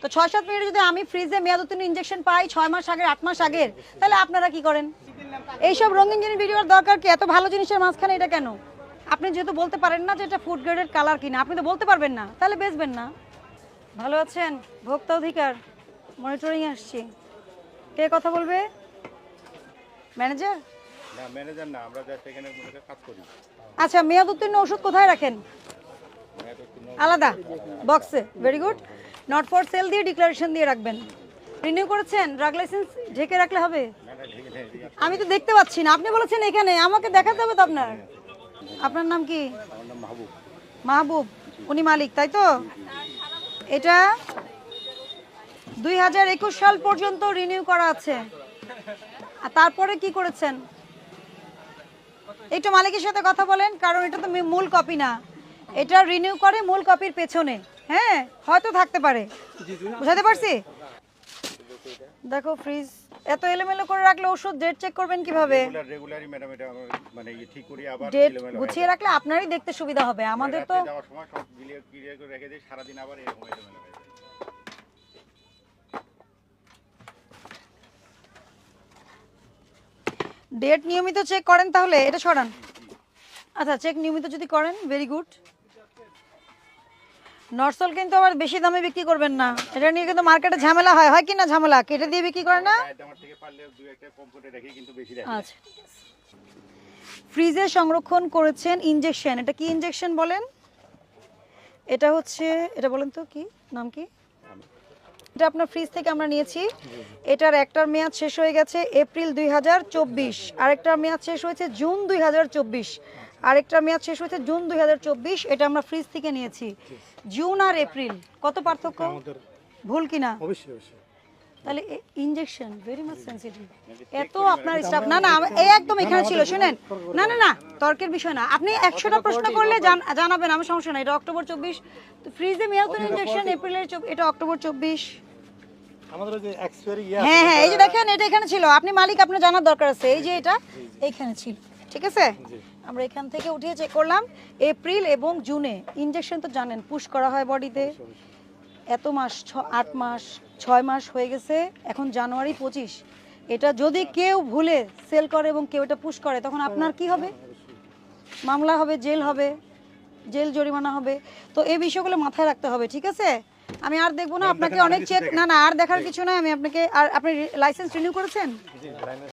তো 6-7 মিনিটে যদি আমি ফ্রিজে মেয়াদ উত্তীর্ণ ইনজেকশন পাই 6 মাস আগের 8 মাস আগের, তাহলে আপনারা কি করেন? এইসব রঙিন জিনিস ভিডিওর দরকার কি? এত ভালো জিনিসের মাঝখানে এটা কেন? আপনি যেহেতু বলতে পারেন না যে এটা ফুড গ্রেডের কালার কিনা, আপনি তো বলতে পারবেন না, তাহলে বেচবেন না। ভালো আছেন? ভোক্তা অধিকার মনিটরিং আসছি। কে কথা বলবে? ম্যানেজার? না ম্যানেজার না, আমরা জাস্ট এখানে কাজ করি। আচ্ছা, মেয়াদ উত্তীর্ণ ওষুধ কোথায় রাখেন? আলাদা বক্সে। Very good. Not for sale দিয়ে ডিক্লারেশন দিয়ে রাখবেন। রিনিউ করেছেন? ড্রাগ লাইসেন্স ঢেকে রাখলে হবে? আমি তো দেখতে পাচ্ছি না, আপনি বলেছেন এখানে, আমাকে দেখাতে হবে তো আপনার। আপনার নাম কি? আমার নাম মাহবুব। মাহবুব, উনি মালিক তাই তো? এটা 2021 সাল পর্যন্ত রিনিউ করা আছে। আর তারপরে কি করেছেন? একটু মালিকের সাথে কথা বলেন, কারণ এটা তো মূল কপি না, এটা রিনিউ করে মূল কপির পেছনে। হ্যাঁ, হয়তো থাকতে পারে, বুঝাতে পারছি? দেখো ফ্রিজ এত এলোমেলো করে রাখলে ওষুধ ডেট চেক করবেন কিভাবে? রেগুলারই ম্যাডাম এটা মানে ঠিক করি, আবার ডেট এলোমেলো গুছিয়ে রাখলে আপনারই দেখতে সুবিধা হবে, আমাদের তো যাওয়ার সময় সব ক্লিয়ার করে রেখে দেই, সারা দিন আবার এরকম এলোমেলো হয়ে যায়। ডেট নিয়মিত চেক করেন তাহলে এটা সরান। আচ্ছা, চেক নিয়মিত যদি করেন ভেরি গুড। নরসল কিন্তু আবার বেশি দামে বিক্রি করবেন না, এটা নিয়ে কিন্তু মার্কেটে ঝামেলা হয়, হয় কি না? ঝামেলা কেটে দিয়ে বিক্রি করে না। আমার থেকে পারলে দুই একটা কম করে রাখি, কিন্তু বেশি রাখি। আচ্ছা, ফ্রিজে সংরক্ষণ করেছেন ইনজেকশন, এটা কি ইনজেকশন বলেন? এটা হচ্ছে, এটা বলেন তো কি নাম কি? এটা আপনার ফ্রিজ থেকে আমরা নিয়েছি, এটার একটার মেয়াদ শেষ হয়ে গেছে এপ্রিল 2024, আরেকটার মেয়াদ শেষ হয়েছে জুন 2024, আরেকটার মেয়াদ শেষ হয়েছে জুন 2024। এটা আমরা ফ্রিজ থেকে নিয়েছি। জুন আর এপ্রিল কত পার্থক্য? ভুল কিনা? অবশ্যই। তাহলে ইনজেকশন ভেরি মাচ সেনসিটিভ। এত আপনার স্টাফ না না, এই একদম এখানে ছিল, শুনেন। না না না, তর্কের বিষয় না, আপনি 100টা প্রশ্ন করলে জানাবেন, আমার সমস্যা নাই। এটা অক্টোবর 24, তো ফ্রিজে মেয়াদ উত্তীর্ণ ইনজেকশন এপ্রিলের, এটা অক্টোবর 24। আমাদের যে এক্সপায়ারি হ্যাঁ হ্যাঁ, এই যে দেখেন, এটা এখানে ছিল, আপনি মালিক, আপনার জানার দরকার আছে। এই যে এটা এইখানে ছিল, ঠিক আছে? আমরা এখান থেকে উঠিয়ে চেক করলাম এপ্রিল এবং জুনে। ইনজেকশন তো জানেন পুশ করা হয় বডিতে, এত মাস 8 মাস 6 মাস হয়ে গেছে, এখন জানুয়ারি 25। এটা যদি কেউ ভুলে সেল করে এবং কেউ এটা পুশ করে, তখন আপনার কি হবে? মামলা হবে, জেল হবে, জেল জরিমানা হবে। তো এই বিষয়গুলো মাথায় রাখতে হবে, ঠিক আছে? আমি আর দেখবো না আপনাকে, অনেক চেক না না, আর দেখার কিছু নাই। আমি আপনাকে, আর আপনি লাইসেন্স রিনিউ করেছেন?